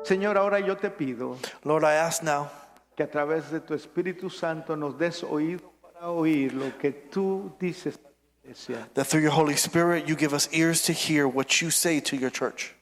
Señor, ahora yo te pido Lord, I ask now que a través de tu Espíritu Santo nos des oído para oír lo que tú dices a la iglesia. that through your Holy Spirit you give us ears to hear what you say to your church.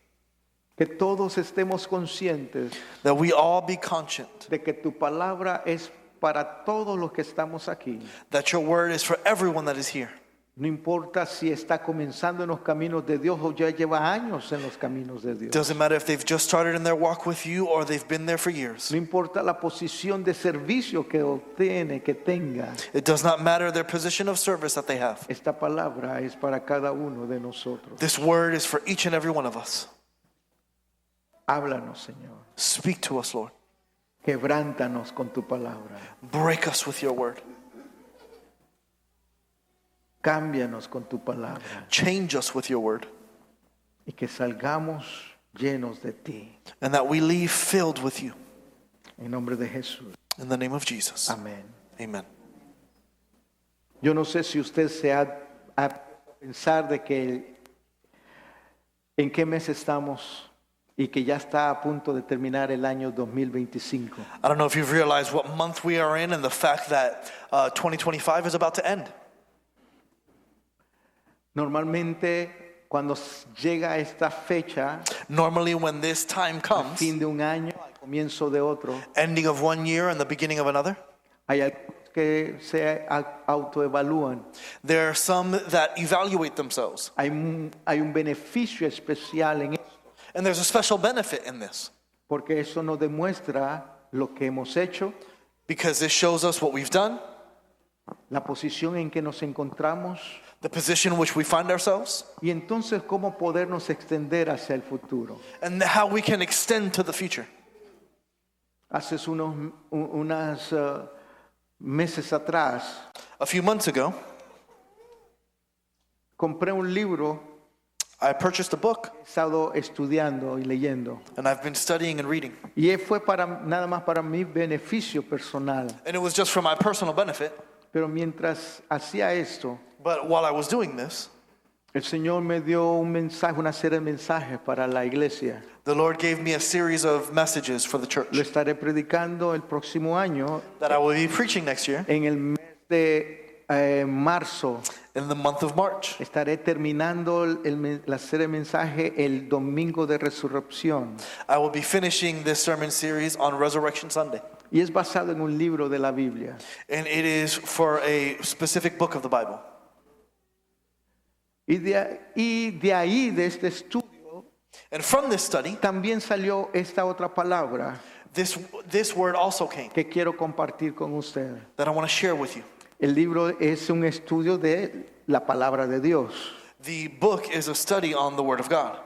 Que todos estemos conscientes That we all be conscient de que tu palabra es para todos los que estamos aquí. that your word is for everyone that is here. No importa si está comenzando en los caminos de Dios o ya lleva años en los caminos de Dios. Doesn't matter if they've just started in their walk with you or they've been there for years. No importa la posición de servicio que obtiene, que tenga. It does not matter their position of service that they have. Esta palabra es para cada uno de nosotros. This word is for each and every one of us. Háblanos, Señor. Speak to us, Lord. Quebrántanos con tu palabra. Break us with your word. Cámbianos con tu palabra. Change us with your word. Y que salgamos llenos de ti. And that we leave filled with you. En nombre de Jesús. In the name of Jesus. Amén. Amen. Yo no sé si usted se ha pensar de que en qué mes estamos y que ya está a punto de terminar el año 2025. I don't know if you've realized what month we are in and the fact that 2025 is about to end. Normalmente cuando llega esta fecha, Normally when this time comes, fin de un año, al comienzo de otro, ending of one year and the beginning of another, hay algunos que se autoevalúan. there are some that evaluate themselves. Hay un beneficio especial en eso, And there's a special benefit in this porque eso nos demuestra lo que hemos hecho, because this shows us what we've done, la posición en que nos encontramos the position in which we find ourselves, y entonces cómo podernos extender hacia el futuro. and how we can extend to the future. Hace unos meses atrás A few months ago, compré un libro, I purchased a book, he estado estudiando y leyendo. and I've been studying and reading. Y fue nada más para mi beneficio personal. And it was just for my personal benefit. Pero mientras hacía esto, But while I was doing this, el Señor me dio un mensaje, una serie de mensajes para la iglesia. the Lord gave me a series of messages for the church Lo estaré predicando el próximo año that I will be preaching next year en el mes de marzo. in the month of March. Estaré terminando la serie de mensajes el domingo de resurrección. I will be finishing this sermon series on Resurrection Sunday. Y es basado en un libro de la Biblia. And it is for a specific book of the Bible. Y de ahí, de este estudio, And from this study, también salió esta otra palabra this word also came que quiero compartir con ustedes. that I want to share with you. El libro es un estudio de la palabra de Dios. The book is a study on the Word of God.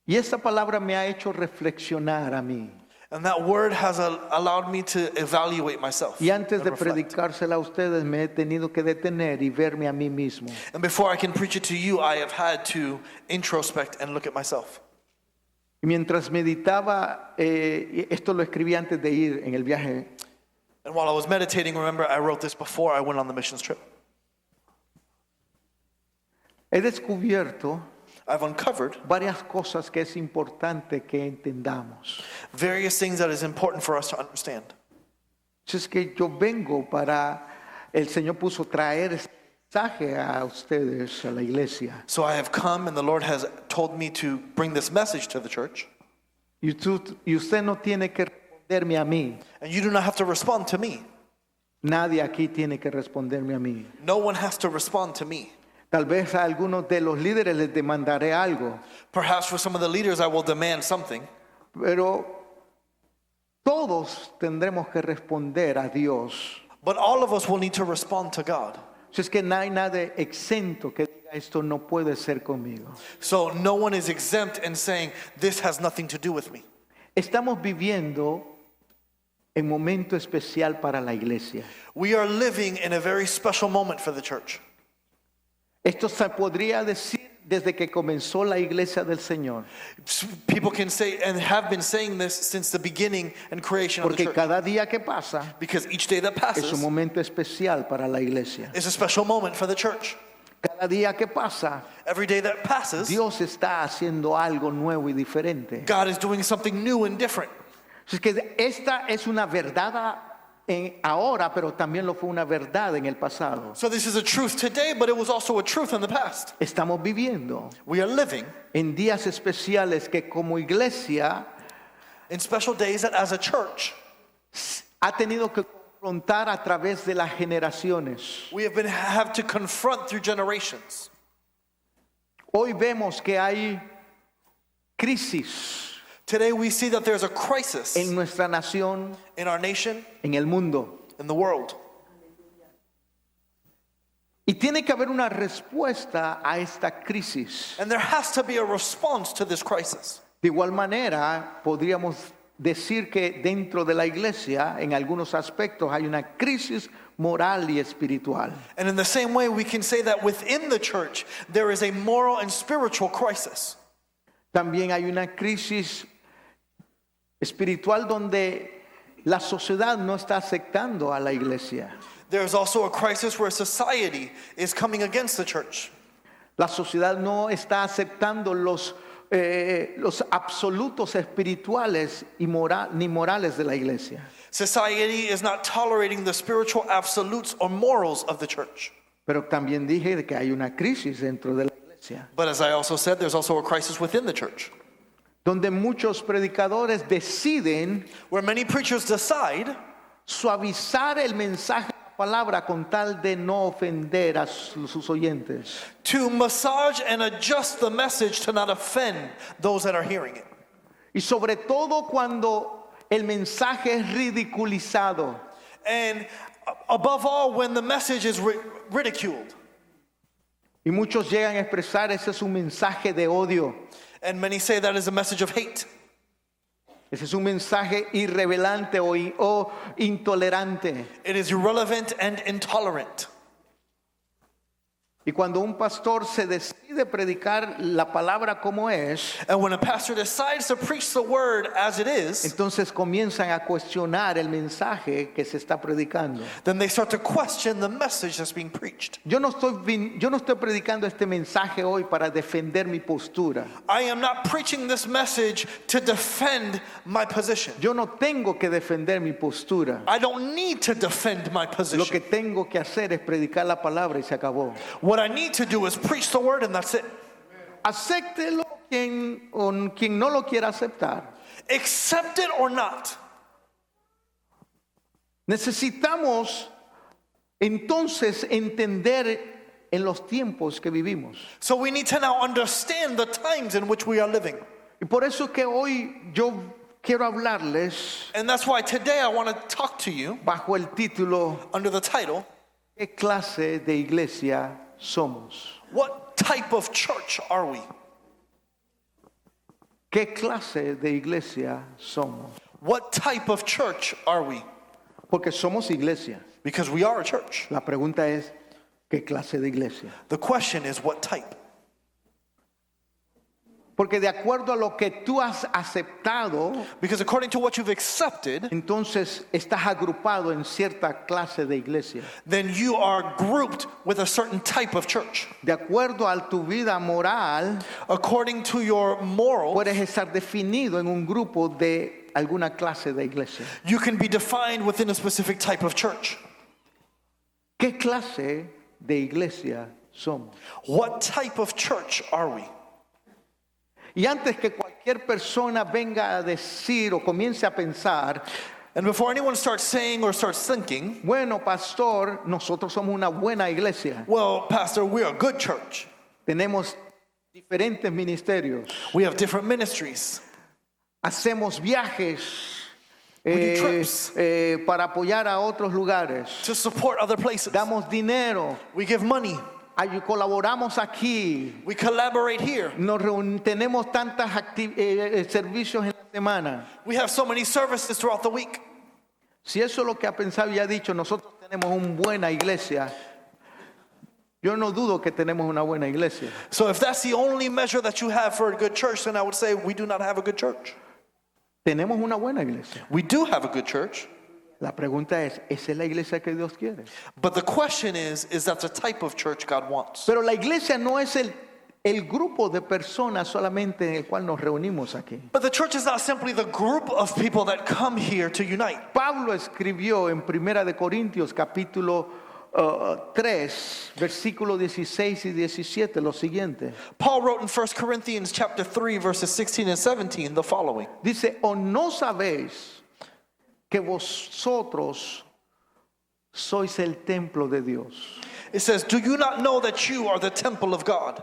Y esta palabra me ha hecho reflexionar a mí. And that word has allowed me to evaluate myself. Y antes de and reflect. predicársela a ustedes me he tenido que detener y verme a mí mismo. And before I can preach it to you, I have had to introspect and look at myself. Y mientras meditaba, esto lo escribí antes de ir en el viaje. And while I was meditating, remember I wrote this before I went on the missions trip. He descubierto I've uncovered varias cosas que es importante que entendamos. various things that is important for us to understand. Es que yo vengo el Señor puso traer este mensaje a ustedes, a la iglesia. So I have come and the Lord has told me to bring this message to the church. Y usted no tiene que responderme a mí. And you do not have to respond to me. Nadie aquí tiene que responderme a mí. No one has to respond to me. Tal vez a algunos de los líderes les demandaré algo, Perhaps for some of the leaders I will demand something. pero todos tendremos que responder a Dios. But all of us will need to respond to God. Si es que no hay nada exento que diga esto no puede ser conmigo. So no one is exempt in saying, this has nothing to do with me. Estamos viviendo en momento especial para la iglesia. We are living in a very special moment for the church. Esto se podría decir desde que comenzó la iglesia del Señor. People can say and have been saying this since the beginning and creation of the Porque church. cada día que pasa Because each day that es un passes momento especial para la iglesia. is a special moment for the church. Cada día que pasa, Every day that passes, Dios está haciendo algo nuevo y diferente. God is doing something new and different. Es que esta es una verdad ahora, pero también lo fue una verdad en el pasado. So this is a truth today, but it was also a truth in the past. Estamos viviendo We are living en días especiales que como iglesia in special days that as a church, ha tenido que confrontar a través de las generaciones. we have to confront through generations. Hoy vemos que hay crisis Today we see that there's a crisis en nuestra nación, in our nation, en el mundo. in the world. Y tiene que haber una respuesta a esta crisis. And there has to be a response to this crisis. De igual manera, podríamos decir que dentro de la iglesia, en algunos aspectos, hay una crisis moral y espiritual. And in the same way, we can say that within the church, there is a moral and spiritual crisis. También hay una crisis espiritual donde la sociedad no está aceptando a la iglesia. There's also a crisis where society is coming against the church. La sociedad no está aceptando los absolutos espirituales y ni morales de la iglesia. Society is not tolerating the spiritual absolutes or morals of the church. Pero también dije que hay una crisis dentro de la iglesia, But as I also said, there's also a crisis within the church, donde muchos predicadores deciden where many preachers decide suavizar el mensaje de la palabra con tal de no ofender a sus oyentes. to massage and adjust the message to not offend those that are hearing it. Y sobre todo cuando el mensaje es ridiculizado. And above all, when the message is ridiculed. Y muchos llegan a expresar ese es un mensaje de odio. And many say that is a message of hate. Ese es un mensaje irrevelante o intolerante. It is irrelevant and intolerant. Y cuando un pastor se decide predicar la palabra como es, And when a pastor decides to preach the word as it is, entonces comienzan a cuestionar el mensaje que se está predicando. then they start to question the message that's being preached. Yo no estoy predicando este mensaje hoy para defender mi postura. I am not preaching this message to defend my position. Yo no tengo que defender mi postura. I don't need to defend my Lo position. que tengo que hacer es predicar la palabra y se acabó. What I need to do is preach the word and that's it. Acéptelo quien no lo quiera aceptar. Accept it or not. Necesitamos entonces entender en los tiempos que vivimos. So we need to now understand the times in which we are living. Y por eso es que hoy yo quiero hablarles And that's why today I want to talk to you bajo el título under the title, ¿Qué clase de iglesia somos? What type of church are we? ¿Qué clase de iglesia somos? What type of church are we? Porque somos iglesia. Because we are a church. La pregunta es, ¿qué clase de iglesia? The question is, what type? Porque de acuerdo a lo que tú has aceptado, Because according to what you've accepted, entonces estás agrupado en cierta clase de iglesia. then you are grouped with a certain type of church. De acuerdo a tu vida moral, According to your moral, puedes estar definido en un grupo de alguna clase de iglesia. you can be defined within a specific type of church. ¿Qué clase de iglesia somos? What type of church are we? Y antes que cualquier persona venga a decir o comience a pensar, And before anyone starts saying or starts thinking, bueno, pastor, nosotros somos una buena iglesia. well, Pastor, we're a good church. Tenemos diferentes ministerios. We have different ministries. Hacemos viajes We do trips. para apoyar a otros lugares. To support other places. Damos dinero, We give money. colaboramos aquí. We collaborate here. Tenemos tantos servicios en la semana. We have so many services throughout the week. Si eso es lo que ha pensado y ha dicho, nosotros tenemos una buena iglesia. Yo no dudo que tenemos una buena iglesia. So if that's the only measure that you have for a good church, then I would say we do not have a good church. Tenemos una buena iglesia. We do have a good church. La pregunta es, ¿esa es la iglesia que Dios quiere? But the question is that the type of church God wants? Pero la iglesia no es el grupo de personas solamente en el cual nos reunimos aquí. But the church is not simply the group of people that come here to unite. Pablo escribió en Primera de Corintios capítulo 3, versículos 16 y 17 lo siguiente. Paul wrote in 1 Corinthians chapter 3 verses 16 and 17 the following. Dice, ¿o no sabéis que vosotros sois el templo de Dios? It says, "Do you not know that you are the temple of God,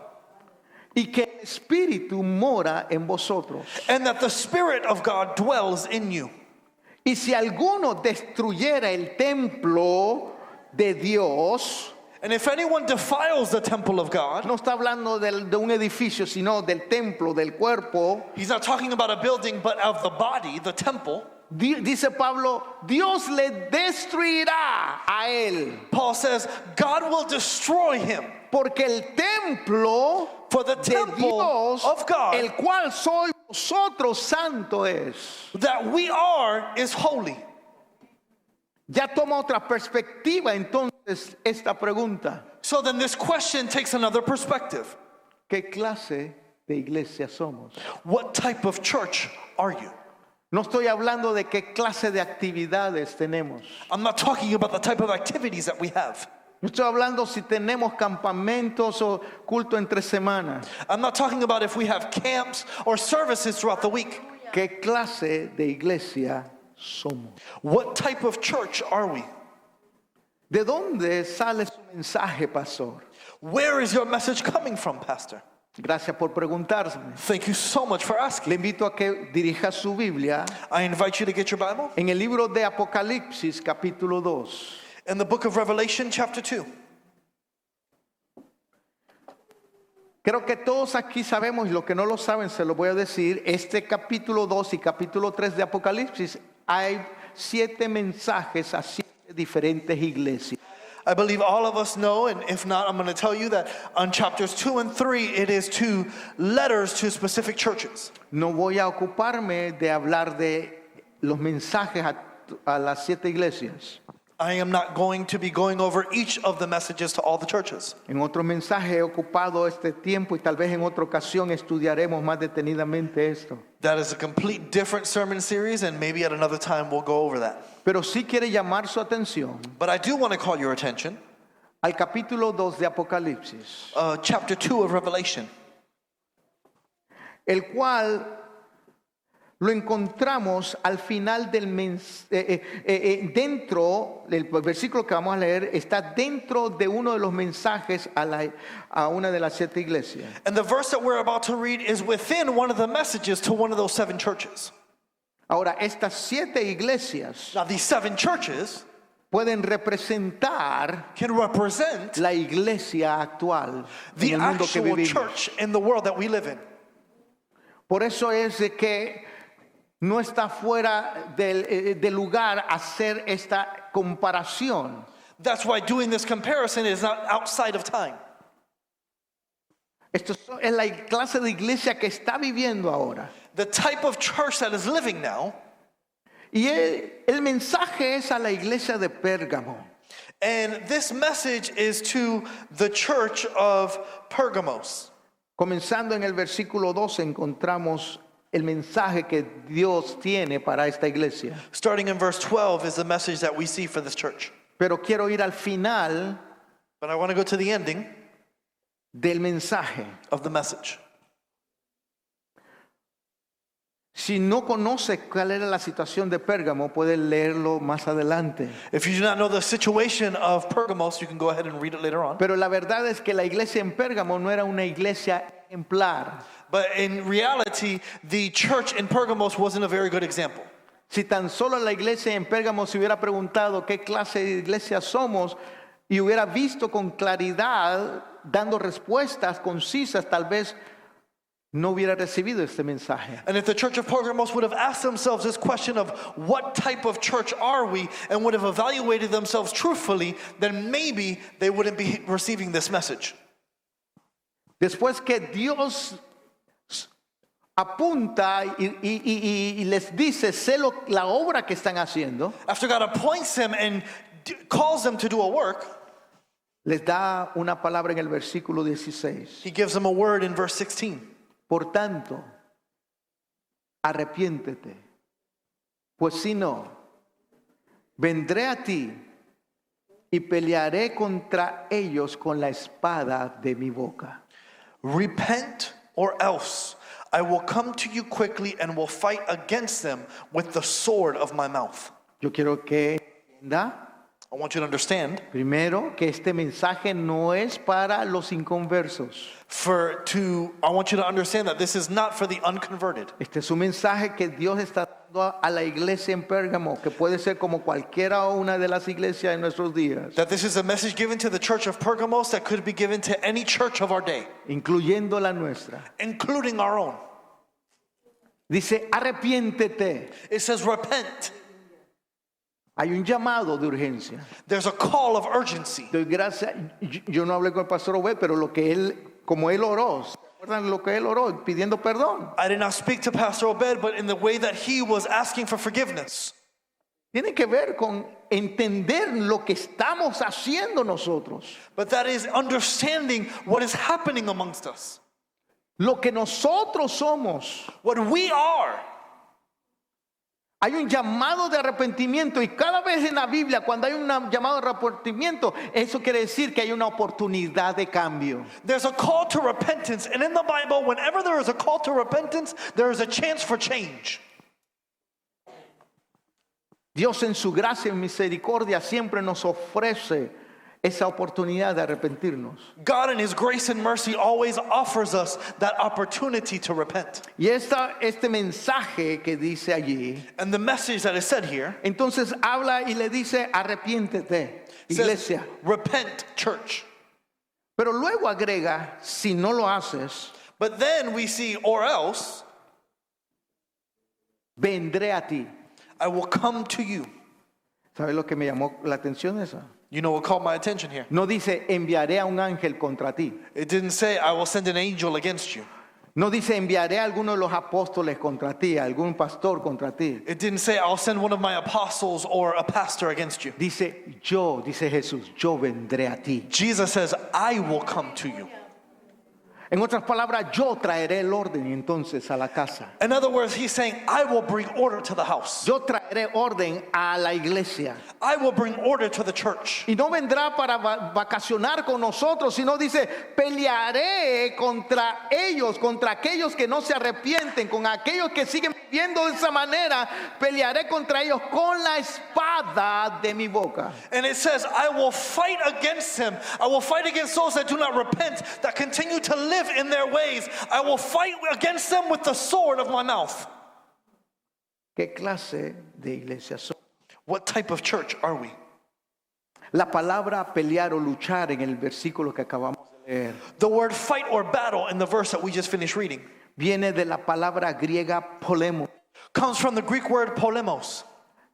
Y que el Espíritu mora en vosotros. and that the Spirit of God dwells in you? Y si alguno destruyera el templo de Dios, And if anyone defiles the temple of God," no está hablando de un edificio, sino del templo, del cuerpo. he's not talking about a building, but of the body, the temple. Dice Pablo, Dios le destruirá a él, Paul says, God will destroy him. porque el templo For the de temple Dios, of God el cual sois vosotros, santo es. that we are is holy. Ya toma otra perspectiva entonces esta pregunta. So then this question takes another perspective. ¿Qué clase de iglesia somos? What type of church are you? No estoy hablando de qué clase de actividades tenemos. I'm not talking about the type of activities that we have. No estoy hablando si tenemos campamentos o culto entre semanas. I'm not talking about if we have camps or services throughout the week. ¿Qué clase de iglesia somos? What type of church are we? ¿De dónde sale su mensaje, pastor? Where is your message coming from, Pastor? Gracias por preguntarme. Thank you so much for asking. Le invito a que dirija su Biblia I invite you to get your Bible en el libro de Apocalipsis, capítulo 2. in the book of Revelation, chapter 2. Creo que todos aquí sabemos, y los que no lo saben se lo voy a decir, este capítulo 2 y capítulo 3 de Apocalipsis hay 7 mensajes a 7 diferentes iglesias. I believe all of us know, and if not, I'm going to tell you that on chapters 2 and 3, it is 2 letters to specific churches. No voy a ocuparme de hablar de los mensajes a las 7 iglesias. I am not going to be going over each of the messages to all the churches. En otro mensaje he ocupado este tiempo y tal vez en otra ocasión estudiaremos más detenidamente esto. That is a complete different sermon series, and maybe at another time we'll go over that. Pero sí quiere llamar su atención But I do want to call your attention, al capítulo 2 de Apocalipsis, chapter 2 of Revelation, el cual lo encontramos al final del dentro del versículo que vamos a leer, está dentro de uno de los mensajes a una de las 7 iglesias. and the verse that we're about to read is within one of the messages to one of those 7 churches. Ahora, estas 7 iglesias Now, these 7 churches pueden representar can represent la iglesia actual the en el mundo que actual vivimos. church in the world that we live in. Por eso es de que no está fuera del lugar hacer esta comparación. That's why doing this comparison is not outside of time. Esto es la clase de iglesia que está viviendo ahora. The type of church that is living now, Y el mensaje es a la iglesia de Pérgamo. and this message is to the church of Pergamos. Comenzando en el versículo 2 encontramos el mensaje que Dios tiene para esta iglesia. Starting in verse 12 is the message that we see for this church. Pero quiero ir al final But I want to go to the ending del mensaje. of the message. Si no conoce cuál era la situación de Pérgamo, puede leerlo más adelante. If you do not know the situation of Pergamos, you can go ahead and read it later on. Pero la verdad es que la iglesia en Pérgamo no era una iglesia ejemplar. But in reality, the church in Pergamos wasn't a very good example. Si tan solo la iglesia en Pérgamo se hubiera preguntado qué clase de iglesia somos y hubiera visto con claridad, dando respuestas concisas, tal vez no hubiera recibido este mensaje. And if the church of Pergamos would have asked themselves this question of what type of church are we, and would have evaluated themselves truthfully, then maybe they wouldn't be receiving this message. Después que Dios apunta y les dice, sé la obra que están haciendo, after God appoints them and calls them to do a work, les da una palabra en el versículo 16. he gives them a word in verse 16. Por tanto, arrepiéntete, pues si no, vendré a ti y pelearé contra ellos con la espada de mi boca. Repent, or else I will come to you quickly and will fight against them with the sword of my mouth. Yo quiero que entienda, I want you to understand primero, que este mensaje no es para los inconversos. I want you to understand that this is not for the unconverted. Este es un mensaje que Dios está dando a la iglesia en Pérgamo, que puede ser como cualquiera una de las iglesias en nuestros días, That this is a message given to the church of Pergamos that could be given to any church of our day, incluyendo la nuestra. including our own. Dice, arrepiéntete. It says repent. Hay un llamado de urgencia. There's a call of urgency. Doy gracias. Yo no hablé con el pastor Obed, pero como él oró, ¿se acuerdan lo que él oró? Pidiendo perdón. I did not speak to Pastor Obed, but in the way that he was asking for forgiveness. Tiene que ver con entender lo que estamos haciendo nosotros. But that is understanding what is happening amongst us. Lo que nosotros somos. What we are. Hay un llamado de arrepentimiento y cada vez en la Biblia cuando hay un llamado de arrepentimiento, eso quiere decir que hay una oportunidad de cambio. There's a call to repentance, and in the Bible, whenever there is a call to repentance, there is a chance for change. Dios en su gracia y misericordia siempre nos ofrece esa oportunidad de arrepentirnos. God in His grace and mercy always offers us that opportunity to repent. Y este mensaje que dice allí, And the message that is said here entonces habla y le dice, arrepiéntete, says, iglesia. repent, church. Pero luego agrega, si no lo haces, But then we see, or else, vendré a ti. I will come to you. ¿Sabes lo que me llamó la atención esa? You know what caught my attention here? No dice, enviaré a un ángel contra ti. It didn't say, I will send an angel against you. No dice, enviaré a alguno de los apóstoles contra ti, a algún pastor contra ti. It didn't say, I'll send one of my apostles or a pastor against you. Dice Jesús, yo vendré a ti. Jesus says, I will come to you. En otras palabras, yo traeré el orden entonces a la casa. In other words, he's saying, I will bring order to the house. Yo traeré orden a la iglesia. I will bring order to the church. Y no vendrá para vacacionar con nosotros, sino dice, pelearé contra ellos, contra aquellos que no se arrepienten, con aquellos que siguen viviendo de esa manera, pelearé contra ellos con la espada de mi boca. And it says, I will fight against him. I will fight against those that do not repent, that continue to live in their ways. I will fight against them with the sword of my mouth. ¿Qué clase de iglesia son? What type of church are we? La palabra pelear o luchar en el versículo que acabamos de leer The word fight or battle in the verse that we just finished reading viene de la palabra griega polemo. comes from the Greek word polemos.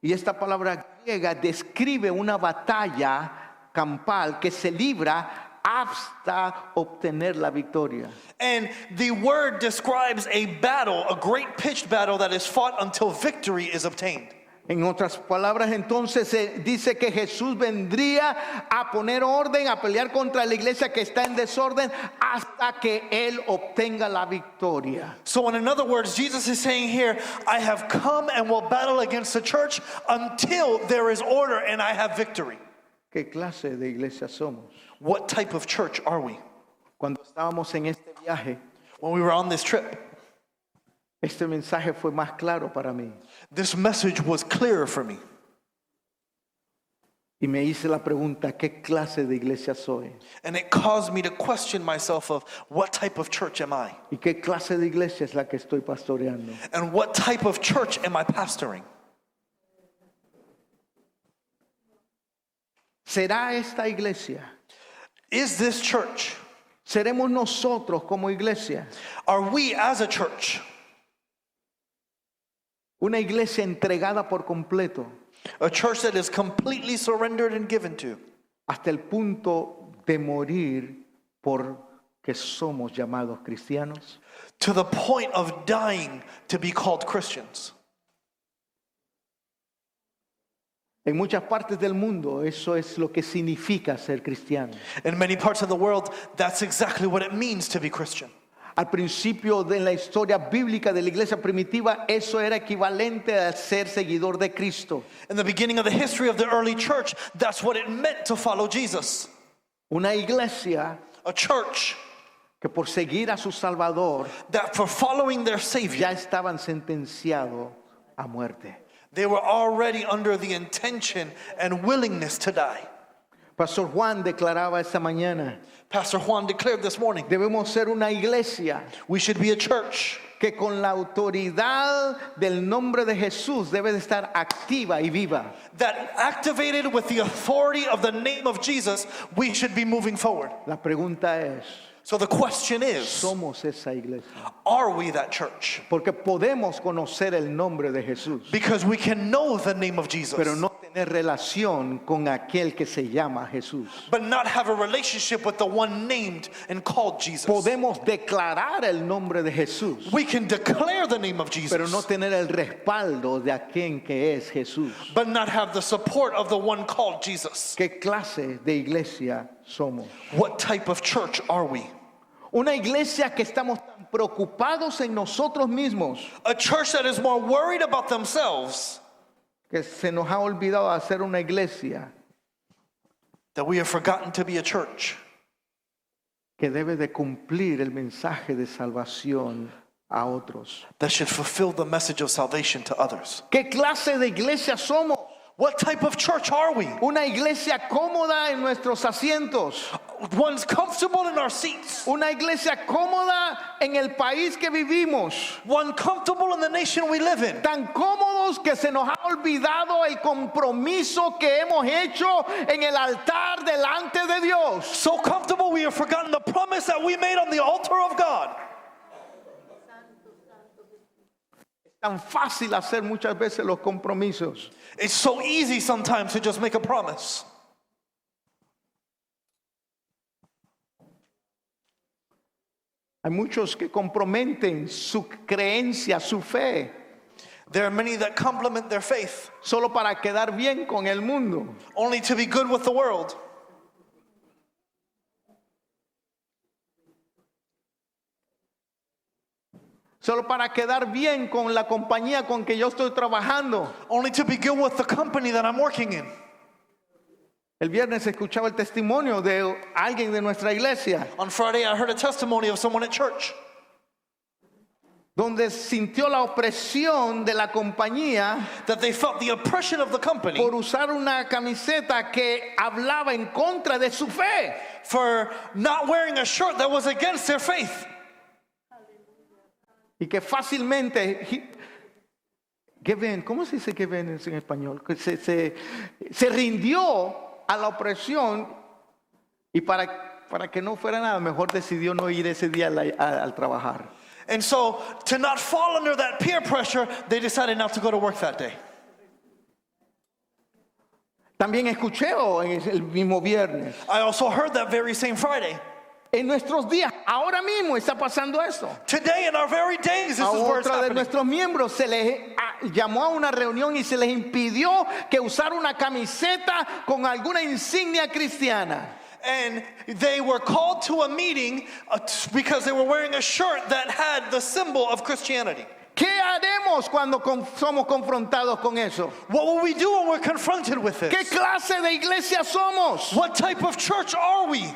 Y esta palabra griega describe una batalla campal que se libra hasta obtener la victoria. And the word describes a battle, a great pitched battle that is fought until victory is obtained. En otras palabras, entonces se dice que Jesús vendría a poner orden, a pelear contra la iglesia que está en desorden hasta que Él obtenga la victoria. So in other words, Jesus is saying here, I have come and will battle against the church until there is order and I have victory. ¿Qué clase de iglesia somos? What type of church are we? Cuando estábamos en este viaje, When we were on this trip, este mensaje fue más claro para mí. this message was clearer for me. Y me hice la pregunta, ¿qué clase de iglesia soy? And it caused me to question myself of what type of church am I? ¿Y qué clase de iglesia es la que estoy pastoreando? And what type of church am I pastoring? ¿Será esta iglesia? Is this church? ¿Seremos nosotros como iglesia? Are we as a church Una iglesia entregada por completo a church that is completely surrendered and given to hasta el punto de morir por que somos llamados cristianos? to the point of dying to be called Christians. En muchas partes del mundo eso es lo que significa ser cristiano. In many parts of the world, that's exactly what it means to be Christian. Al principio de la historia bíblica de la iglesia primitiva, eso era equivalente a ser seguidor de Cristo. In the beginning of the history of the early church, that's what it meant to follow Jesus. Una iglesia A church que por seguir a su Salvador that for following their Savior, ya estaban sentenciados a muerte. they were already under the intention and willingness to die. Pastor Juan declaraba esta mañana, Pastor Juan declared this morning, debemos ser una iglesia we should be a church que con la autoridad del nombre de Jesús debe de estar activa y viva. that activated with the authority of the name of Jesus, we should be moving forward. La pregunta es, So the question is, ¿somos esa iglesia? are we that church? Porque podemos conocer el nombre de Jesús, Because we can know the name of Jesus, pero no tener relación con aquel que se llama Jesús. but not have a relationship with the one named and called Jesus. Podemos declarar el nombre de Jesús, We can declare the name of pero no Jesus, tener el respaldo de aquel que es Jesús. but not have the support of the one called Jesus. ¿Qué clase de iglesia somos? What type of church are we? Una iglesia que estamos tan preocupados en nosotros mismos A church that is more worried about themselves que se nos ha olvidado hacer una iglesia that we have forgotten to be a church que debe de cumplir el mensaje de salvación a otros. that should fulfill the message of salvation to others. ¿Qué clase de iglesia somos? What type of church are we? Una iglesia cómoda en nuestros asientos. One's comfortable in our seats. Una iglesia cómoda en el país que vivimos. One comfortable in the nation we live in. Tan cómodos que se nos ha olvidado el compromiso que hemos hecho en el altar delante de Dios. So comfortable we have forgotten the promise that we made on the altar of God. Tan fácil hacer muchas veces los compromisos. It's so easy sometimes to just make a promise. Hay muchos que comprometen su creencia, su fe, There are many that compliment their faith solo para quedar bien con el mundo. only to be good with the world. Solo para quedar bien con la compañía con que yo estoy trabajando. Only to be good with the company that I'm working in. El viernes escuchaba el testimonio de alguien de nuestra iglesia, On Friday, I heard a testimony of someone at church donde sintió la opresión de la compañía that they felt the oppression of the company por usar una camiseta que hablaba en contra de su fe. for not wearing a shirt that was against their faith. Y que fácilmente, que ven, ¿cómo se dice que ven en español? Que se rindió a la opresión y para que no fuera nada, mejor decidió no ir ese día al trabajar. And so, to not fall under that peer pressure, they decided not to go to work that day. También escuché el mismo viernes. I also heard that very same Friday. En nuestros días, ahora mismo está pasando esto. Today, in our very days, this A is where it's otra de happening. nuestros miembros se les llamó a una reunión y se les impidió que usara una camiseta con alguna insignia cristiana. And they were called to a meeting because they were wearing a shirt that had the symbol of Christianity. ¿Qué haremos cuando somos confrontados con eso? What will we do when we're confronted with ¿Qué this? clase de iglesia somos? What type of church are we?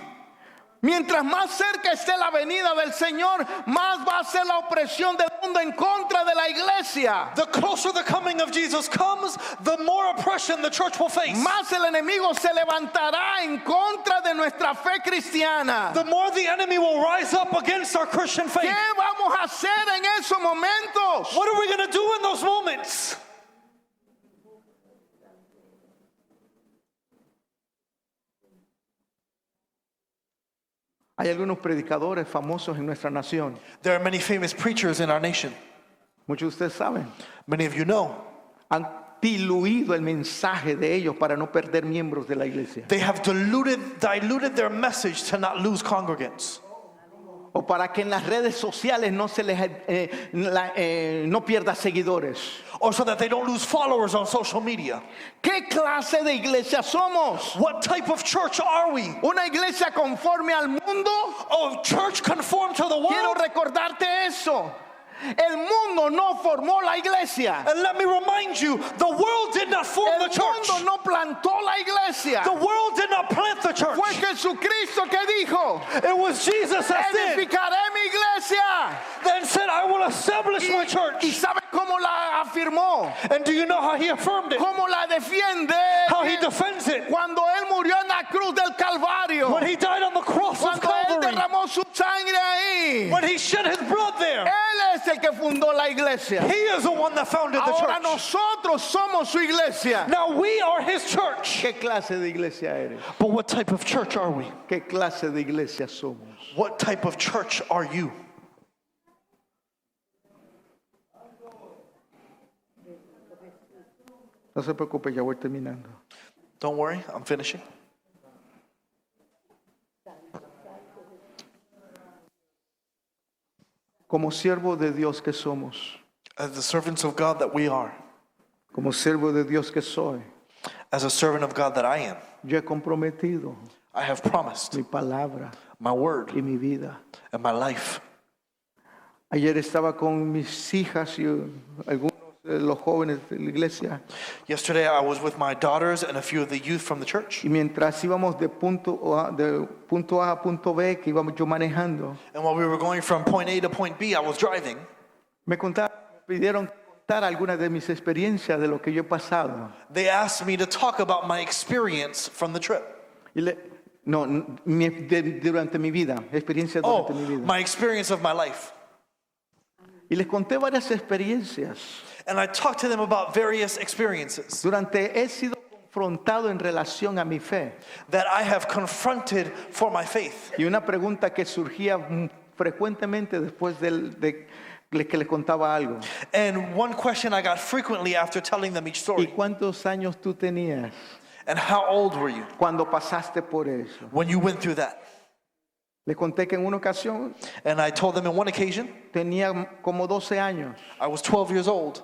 Mientras más cerca esté la venida del Señor, más va a ser la opresión del mundo en contra de la iglesia. The closer the coming of Jesus comes, the more oppression the church will face. Más el enemigo se levantará en contra de nuestra fe cristiana. The more the enemy will rise up against our Christian faith. ¿Qué vamos a hacer en esos momentos? What are we going to do in those moments? Hay algunos predicadores famosos en nuestra nación. There are many famous preachers in our nation. Muchos de ustedes saben. Many of you know. Han diluido el mensaje de ellos para no perder miembros de la iglesia. They have diluted their message to not lose congregants. o para que en las redes sociales no se les no pierda seguidores. or so that they don't lose followers on social media. ¿Qué clase de iglesia somos? What type of church are we? ¿Una iglesia conforme al mundo? Oh, church conform to the Quiero world? recordarte eso. El mundo no formó la iglesia. And let me remind you, the world did not form El the church. mundo no plantó la iglesia. The world did not plant the church. Fue Jesucristo que dijo, It was Jesus that said, edificaré mi iglesia. then said, I will establish my ¿Y church. sabe cómo la afirmó? And do you know how he affirmed it? ¿Cómo la defiende? How he defends it? Cuando él murió en la cruz del Calvario. When he died on the cross of Cuando él Calvary. derramó su sangre ahí. When he shed his blood there. Él es el que fundó la iglesia. He is the one that founded the Ahora church. nosotros somos su iglesia. Now we are his church. ¿Qué clase de iglesia eres? But what type of church are we? ¿Qué clase de iglesia somos? What type of church are you? No se preocupe, ya voy terminando. Don't worry, I'm finishing. Como siervo de Dios que somos, As the servants of God that we are, como siervo de Dios que soy, as a servant of God that I am, yo he comprometido I have promised mi palabra my word y mi vida. and my life. Ayer estaba con mis hijas y algunos de los jóvenes de la iglesia Yesterday I was with my daughters and a few of the youth from the church. y mientras íbamos de punto A a punto B, que íbamos yo manejando, And while we were going from point A to point B, I was driving. me pidieron contar algunas de mis experiencias de lo que yo he pasado. They asked me to talk about my experience from the trip. Durante mi vida, experiencias Oh, durante mi vida. my experience of my life. Y les conté varias experiencias. And I talked to them about various experiences He sido confrontado en relación a mi fe. that I have confronted for my faith. Y una pregunta que surgía frecuentemente después de que les contaba algo. And one question I got frequently after telling them each ¿Y story. cuántos años tú tenías And how old were you cuando pasaste por eso? when you went through that? Les conté que en una ocasión And I told them in one occasion, tenía como 12 años. I was 12 years old.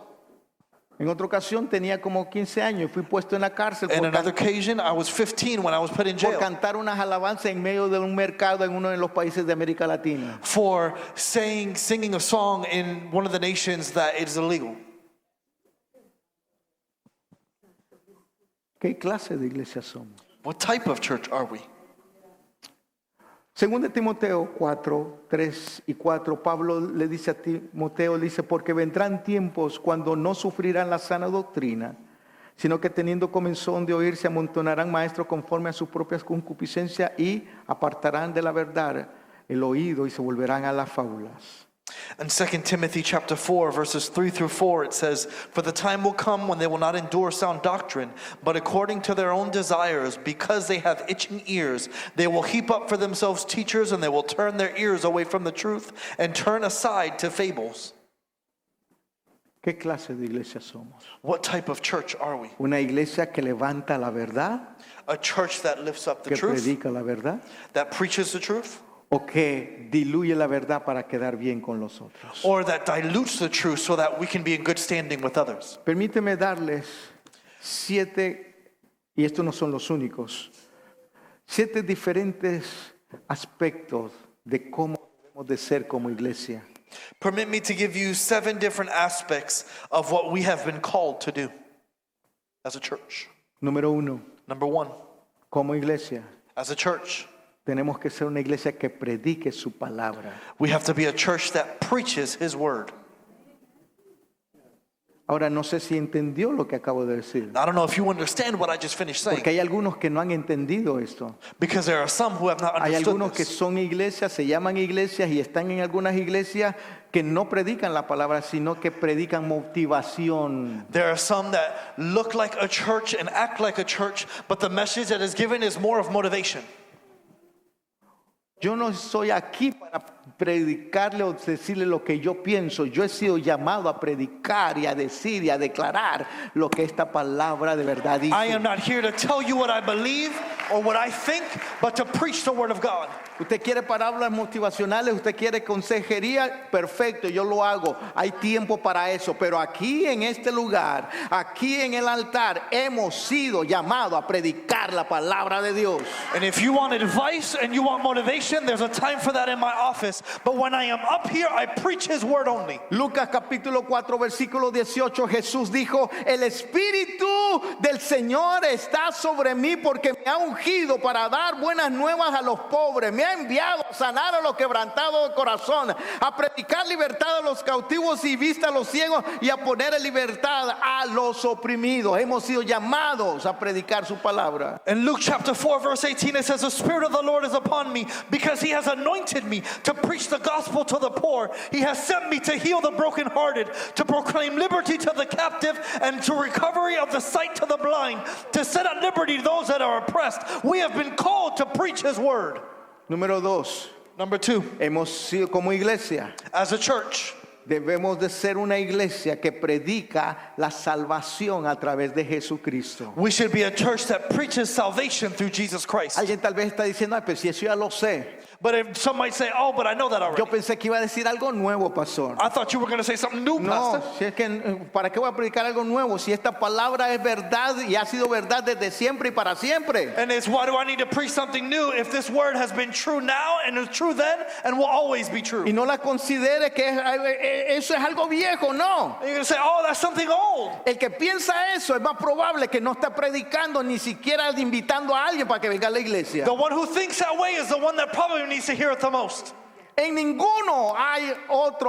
En otra ocasión tenía como 15 años. Fui puesto en la cárcel And por, another occasion, I was 15 when I was put in por jail cantar unas alabanzas en medio de un mercado en uno de los países de América Latina. for singing a song in one of the nations that is illegal. ¿Qué clase de iglesia somos? What type of church are we? Según de Timoteo 4, 3 y 4, Pablo le dice a Timoteo, dice, porque vendrán tiempos cuando no sufrirán la sana doctrina, sino que teniendo comezón de oír, se amontonarán maestros conforme a sus propias concupiscencias y apartarán de la verdad el oído y se volverán a las fábulas. In 2 Timothy chapter 4, verses 3 through 4, it says, for the time will come when they will not endure sound doctrine, but according to their own desires, because they have itching ears, they will heap up for themselves teachers, and they will turn their ears away from the truth and turn aside to fables. ¿Qué clase de iglesia somos? What type of church are we? ¿Una iglesia que levanta la verdad, A church that lifts up the que truth, predica la verdad, that preaches the truth, o que diluye la verdad para quedar bien con los otros? or that dilutes the truth so that we can be in good standing with others? Permíteme darles 7, y estos no son los únicos, 7 diferentes aspectos de cómo debemos de ser como iglesia. Permit me to give you 7 different aspects of what we have been called to do as a church. Número 1, Number 1, como iglesia, as a church, tenemos que ser una iglesia que predique su palabra. we have to be a church that preaches His word. Ahora, no sé si entendió lo que acabo de decir, I don't know if you understand what I just finished saying, porque hay algunos que no han entendido esto. because there are some who have not Hay understood algunos que this. son iglesias, se llaman iglesias y están en algunas iglesias que no predican la palabra, sino que predican motivación. There are some that look like a church and act like a church, but the message that is given is more of motivation. Yo no soy aquí para predicarle o decirle lo que yo pienso. Yo he sido llamado a predicar y a decir y a declarar lo que esta palabra de verdad dice. I am not here to tell you what I believe or what I think, but to preach the word of God. Usted quiere palabras motivacionales, usted quiere consejería, perfecto, yo lo hago. Hay tiempo para eso. Pero aquí en este lugar, aquí en el altar, hemos sido llamados a predicar la palabra de Dios. And if you want advice and you want motivation, there's a time for that in my office. But when I am up here, I preach His word only. Lucas capítulo 4, versículo 18, Jesús dijo: el Espíritu del Señor está sobre mí porque me ha ungido para dar buenas nuevas a los pobres. Me ha enviado a sanar a los quebrantados de corazón, a predicar libertad a los cautivos y vista a los ciegos y a poner en libertad a los oprimidos. Hemos sido llamados a predicar su palabra. In Luke chapter 4 verse 18 it says, the Spirit of the Lord is upon me because He has anointed me to preach the gospel to the poor. He has sent me to heal the brokenhearted, to proclaim liberty to the captive and to recovery of the sight to the blind, to set at liberty those that are oppressed. We have been called to preach His word. Número 2, Number 2, hemos sido como iglesia. as a church, Debemos de ser una iglesia que predica la salvación a través de Jesucristo. we should be a church that preaches salvation through Jesus Christ. Alguien tal vez está diciendo: ay, pero si eso ya lo sé. But if some might say, oh, but I know that already. Yo pensé que iba a decir algo nuevo, pastor. I thought you were going to say something new, No, Pastor. si es que ¿para qué voy a predicar algo nuevo? Si esta palabra es verdad y ha sido verdad desde siempre y para siempre. And it's, why do I need to preach something new if this word has been true now and is true then and will always be true? Y no la considere que eso es algo viejo, no. And you're going to say, oh, that's something old. El que piensa eso es más probable que no está predicando ni siquiera invitando a alguien para que venga a la iglesia. The one who thinks that way is the one that probably needs to hear it the most. En ninguno hay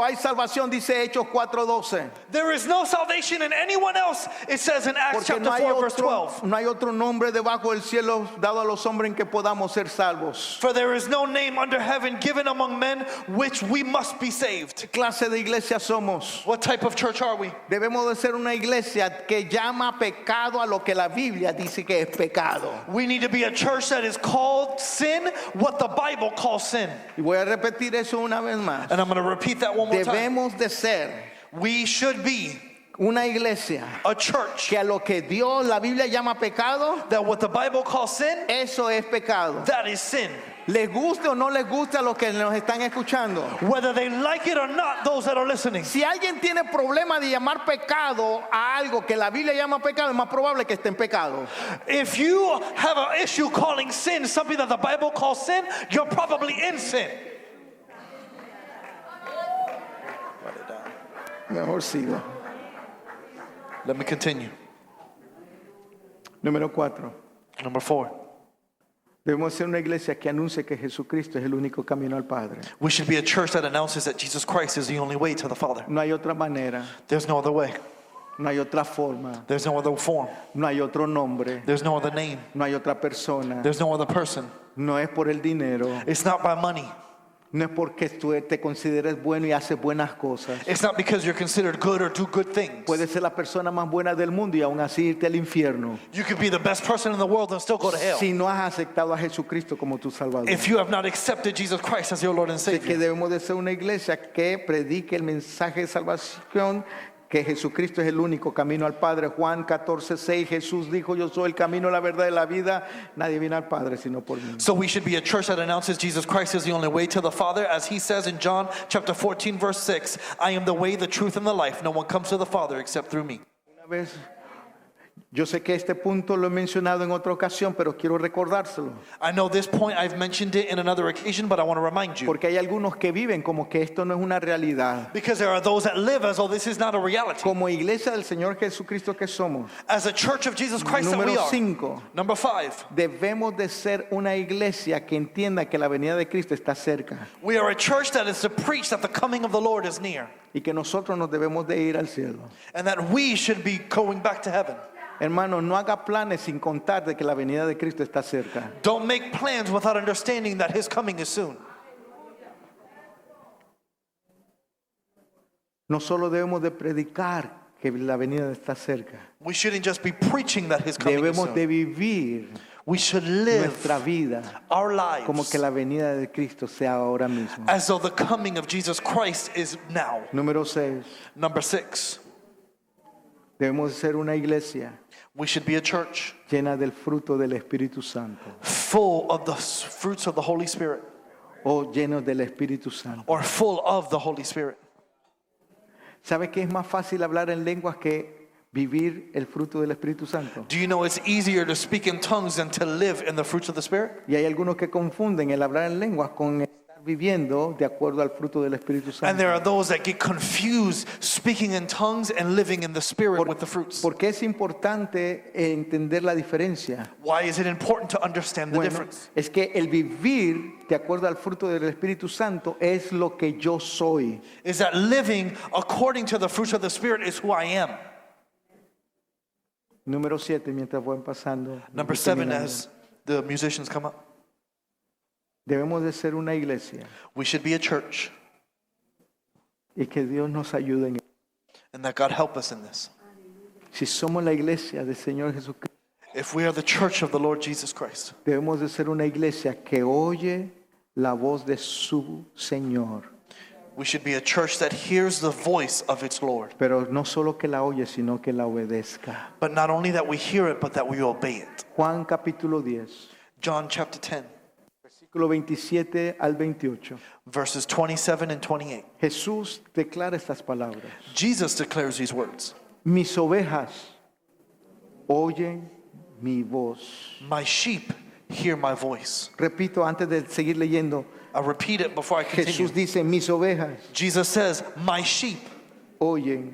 hay salvación, dice Hechos 4:12. There is no salvation in anyone else, it says in Acts Porque chapter 4 verse 12. no hay otro nombre debajo del cielo dado a los hombres en que podamos ser salvos. For there is no name under heaven given among men which we must be saved. ¿Qué clase de iglesia somos? What type of church are we? Debemos de ser una iglesia que llama pecado a lo que la Biblia dice que es pecado. We need to be a church that is called sin, what the Bible calls sin. Y voy a repetir eso una vez más. And I'm going to repeat that one more time. Debemos de ser We should be una iglesia a church que a lo que Dios, la Biblia llama pecado, that what the Bible calls sin, eso es pecado. that is sin. Les guste o no les guste a los que nos están escuchando. Whether they like it or not, those that are listening. Si alguien tiene problema de llamar pecado a algo que la Biblia llama pecado, es más probable que esté en pecado. If you have an issue calling sin something that the Bible calls sin, you're probably in sin. Mejor sigo. Let me continue. Número 4. Number 4. Debemos ser una iglesia que anuncie que Jesucristo es el único camino al Padre. We should be a church that announces that Jesus Christ is the only way to the Father. No hay otra manera, There's no other way. no hay otra forma, There's no other form. no hay otro nombre, There's no other name. no hay otra persona. There's no other person. No es por el dinero, It's not by money. no es porque tú te consideres bueno y haces buenas cosas. It's not because you're considered good or do good things. Puedes ser la persona más buena del mundo y aún así irte al infierno You could be the best person in the world and still go to hell si no has aceptado a Jesucristo como tu Salvador. if you have not accepted Jesus Christ as your Lord and Así que Savior. debemos de ser una iglesia que predique el mensaje de salvación, que Jesucristo es el único camino al Padre. Juan 14:6, Jesús dijo: yo soy el camino, la verdad y la vida. Nadie viene al Padre sino por mí. So we should be a church that announces Jesus Christ is the only way to the Father, as He says in John chapter 14 verse 6, I am the way, the truth, and the life. No one comes to the Father except through me. Una vez, yo sé que este punto lo he mencionado en otra ocasión, pero quiero recordárselo, I know this point, I've mentioned it in another occasion, but I want to remind you. porque hay algunos que viven como que esto no es una realidad. Because there are those that live as though this is not a reality. Como iglesia del Señor Jesucristo que somos, As a church of Jesus Christ that we número are. 5, Number 5, debemos de ser una iglesia que entienda que la venida de Cristo está cerca we are a church that is to preach that the coming of the Lord is near, y que nosotros nos debemos de ir al cielo. and that we should be going back to heaven. Hermano, no haga planes sin contar de que la venida de Cristo está cerca. Don't make plans without understanding that His coming is soon. No solo debemos de predicar que la venida está cerca, We shouldn't just be preaching that His coming is debemos de soon. vivir We should live nuestra vida our lives como que la venida de Cristo sea ahora mismo. as though the coming of Jesus Christ is now. Número 6, Number 6, debemos de ser una iglesia we should be a church llena del fruto del Espíritu Santo. full of the fruits of the Holy Spirit. o llenos del Espíritu Santo. or full of the Holy Spirit. ¿Sabe que es más fácil hablar en lenguas que vivir el fruto del Espíritu Santo? Do you know it's easier to speak in tongues than to live in the fruits of the Spirit? Y hay algunos que confunden el hablar en lenguas con estar viviendo de acuerdo al fruto del Espíritu And there Santo. are those that get confused speaking in tongues and living in the Spirit with the fruits. Porque es importante entender la diferencia. Why is it important to understand the Bueno, difference? es que el vivir de acuerdo al fruto del Espíritu Santo es lo que yo soy. Is that living according to the fruits of the Spirit is who I am. Número 7, mientras voy pasando. Number voy 7, terminando. as the musicians come up, Debemos de ser una iglesia we should be a church, y que Dios nos ayude en. and that God help us in this. Si somos la iglesia del Señor Jesucristo, If we are the church of the Lord Jesus Christ, debemos de ser una iglesia que oye la voz de su Señor. we should be a church that hears the voice of its Lord. Pero no solo que la oye, sino que la obedezca. But not only that we hear it, but that we obey it. Juan capítulo 10, John chapter 10, versículo 27 al 28. verses 27 and 28. Jesús declara estas palabras. Jesus declares these words. Mis ovejas oyen mi voz. My sheep hear my voice. Repito, antes de seguir leyendo, I'll repeat it before I continue. Jesús dice, mis ovejas Jesus says, my sheep oyen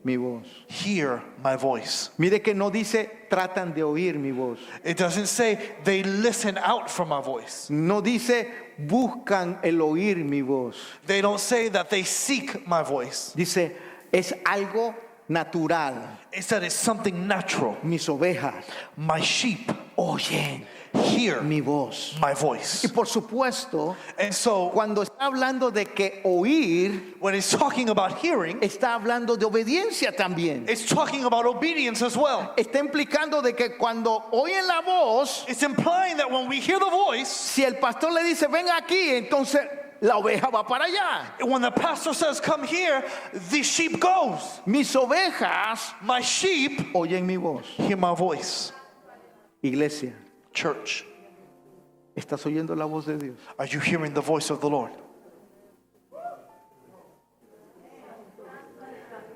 mi voz. hear my voice. Mire que no dice, tratan de oír mi voz. It doesn't say they listen out for my voice. No dice, buscan el oír mi voz. They don't say that they seek my voice. Dice, es algo natural. Instead, it's something natural. Mis ovejas My sheep oyen hear mi voz. my voice. Y por supuesto, And so, cuando está hablando de que oír, when it's talking about hearing, está hablando de obediencia también. it's talking about obedience as well. Está implicando de que cuando oyen la voz, It's implying that when we hear the voice, si el pastor le dice, ven aquí, entonces la oveja va para allá. when the pastor says, come here, the sheep goes. Mis ovejas My sheep oyen mi voz. hear my voice. Iglesia, Church, ¿estás oyendo la voz de Dios? are you hearing the voice of the Lord?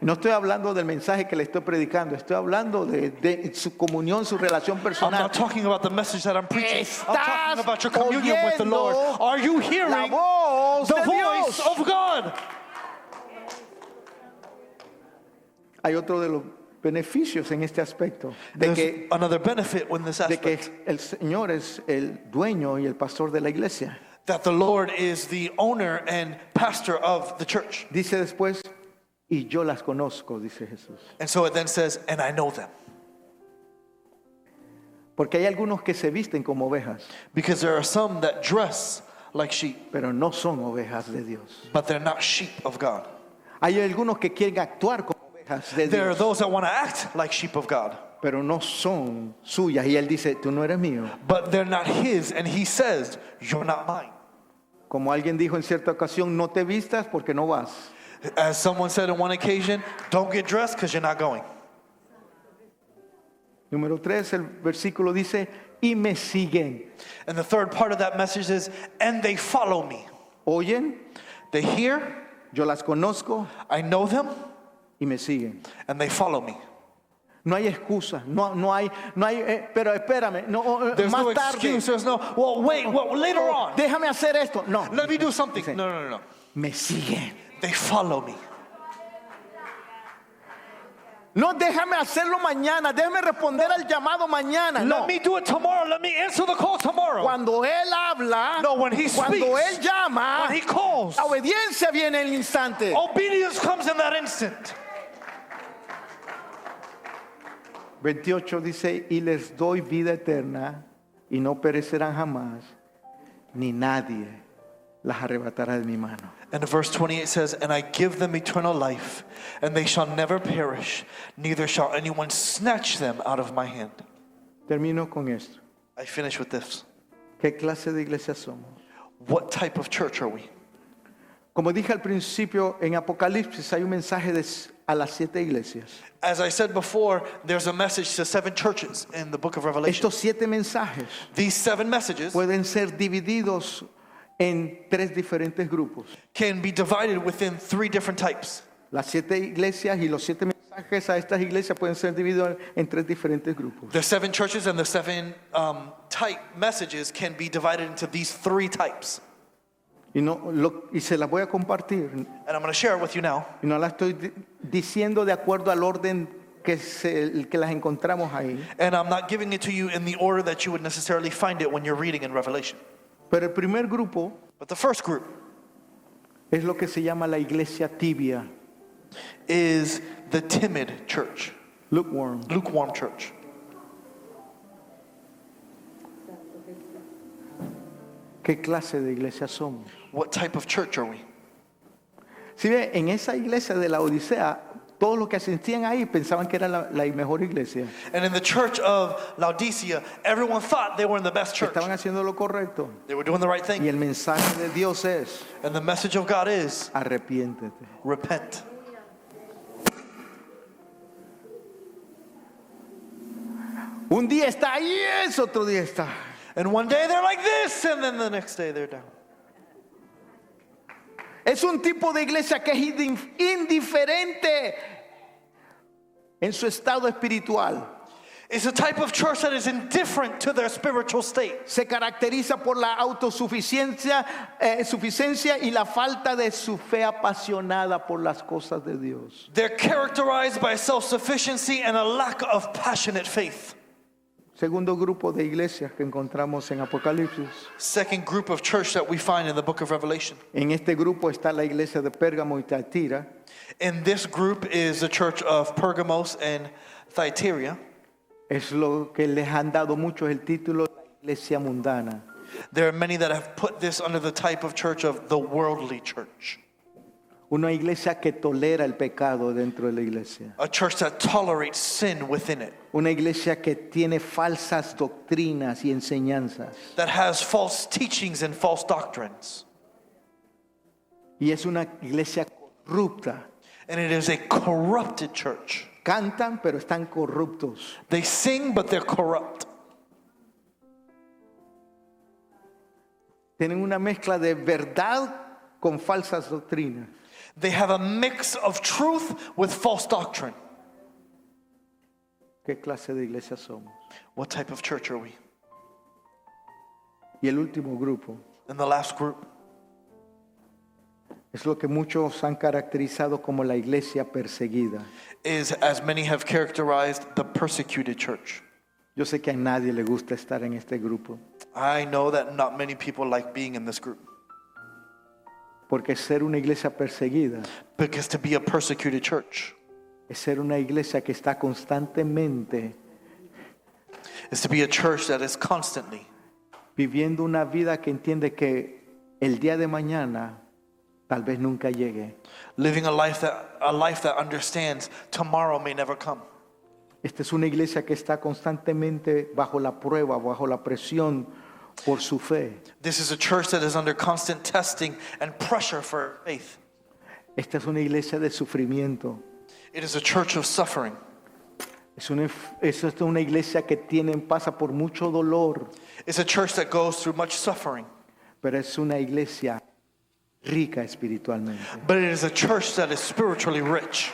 No estoy hablando del mensaje que le estoy predicando, estoy hablando de su comunión, su relación I'm personal. not talking about the message that I'm preaching. I'm Estás talking about your communion with the Lord. oyendo Are you La hearing voz the de voice Dios. of God? Hay otro de los beneficios en este aspecto, de There's que, another benefit in this de que aspect, el Señor es el dueño y el pastor de la iglesia. that the Lord is the owner and pastor of the church. Dice después, y yo las conozco, dice Jesús. And so it then says, and I know them. Porque hay algunos que se visten como ovejas, Because there are some that dress like sheep, pero no son ovejas de Dios. but they're not sheep of God. Hay algunos que quieren actuar como ovejas de There are Dios, those that want to act like sheep of God, pero no son suyas. Y Él dice, tú no eres mío. but they're not his. And he says, you're not mine. Como alguien dijo en cierta ocasión, no te vistas porque no vas. As someone said on one occasion, don't get dressed because you're not going. Número 3, el versículo dice, y me siguen. And the third part of that message is, and they follow me. Oyen, They hear, yo las conozco I know them, y me siguen. and they follow me. No hay excusa, no hay, pero espérame, no, There's no más tarde. excuse. There's no, well, wait, well, later Oh, on. déjame hacer esto. No, Let me do something. Dice, No. me siguen. They follow me. No, déjame hacerlo mañana, déjame responder al llamado mañana. No, Let me do it tomorrow. Let me answer the call tomorrow. cuando Él habla, No, when he cuando speaks, Él llama, when he calls, la obediencia viene en el instante. obedience comes in that instant. 28 dice, y les doy vida eterna, y no perecerán jamás, ni nadie las arrebatará de mi mano. And verse 28 says, and I give them eternal life, and they shall never perish, neither shall anyone snatch them out of my hand. Termino con esto. I finish with this. ¿Qué clase de iglesia somos? What type of church are we? Como dije al principio, en Apocalipsis hay un mensaje a las 7 iglesias. As I said before, there's a message to 7 churches in the book of Revelation. Estos 7 mensajes These 7 messages pueden ser divididos en 3 diferentes grupos. can be divided within 3 different types. Las 7 iglesias y los 7 mensajes a estas iglesias pueden ser divididos en 3 diferentes grupos. The 7 churches and the 7 type messages can be divided into these 3 types. Y se las voy a compartir. And I'm going to share it with you now. Y no las estoy diciendo de acuerdo al orden que las encontramos ahí. And I'm not giving it to you in the order that you would necessarily find it when you're reading in Revelation. Pero el primer grupo But the first group es lo que se llama la iglesia tibia, is the timid church, lukewarm. lukewarm church. ¿Qué clase de iglesia somos? What type of church are we? Si ve, en esa iglesia de la Odisea, todos los que asistían ahí pensaban que era la mejor iglesia. And in the church of Laodicea, everyone thought they were in the best church. Estaban haciendo lo correcto. They were doing the right Y thing. el mensaje de Dios es, And the message of God is arrepiéntete. repent. Un día está ahí, otro día está. And one day they're like this, and then the next day they're down. Es un tipo de iglesia que es indiferente en su estado espiritual. It's a type of church that is indifferent to their spiritual state. Se caracteriza por la autosuficiencia suficiencia y la falta de su fe apasionada por las cosas de Dios. They're characterized by self-sufficiency and a lack of passionate faith. Segundo grupo de iglesias que encontramos en Apocalipsis. Second group of church that we find in the book of Revelation. En este grupo está la iglesia de Pérgamo y Tiatira. In this group is the church of Pergamos and Thyatira. Es lo que les han dado muchos el título de la iglesia mundana. There are many that have put this under the type of church of the worldly church. Una iglesia que tolera el pecado dentro de la iglesia. A church that tolerates sin within it. Una iglesia que tiene falsas doctrinas y enseñanzas. That has false teachings and false doctrines. Y es una iglesia corrupta. And it is a corrupted church. Cantan, pero están corruptos. They sing, but they're corrupt. Tienen una mezcla de verdad con falsas doctrinas. They have a mix of truth with false doctrine. ¿Qué clase de iglesia somos? What type of church are we? Y el último grupo And the last group es lo que muchos han caracterizado como la iglesia perseguida. is, as many have characterized, the persecuted church. Yo sé que a nadie le gusta estar en este grupo, I know that not many people like being in this group. porque ser una iglesia perseguida Because to be a persecuted church es ser una iglesia que está constantemente is to be a church that is constantly viviendo una vida que entiende que el día de mañana tal vez nunca llegue. living a life that understands tomorrow may never come. Esta es una iglesia que está constantemente bajo la prueba, bajo la presión por su fe. This is a church that is under constant testing and pressure for faith. Esta es una iglesia de sufrimiento. It is a church of suffering. Es una iglesia que pasa por mucho dolor, It's a church that goes through much suffering. pero es una iglesia rica espiritualmente. But it is a church that is spiritually rich.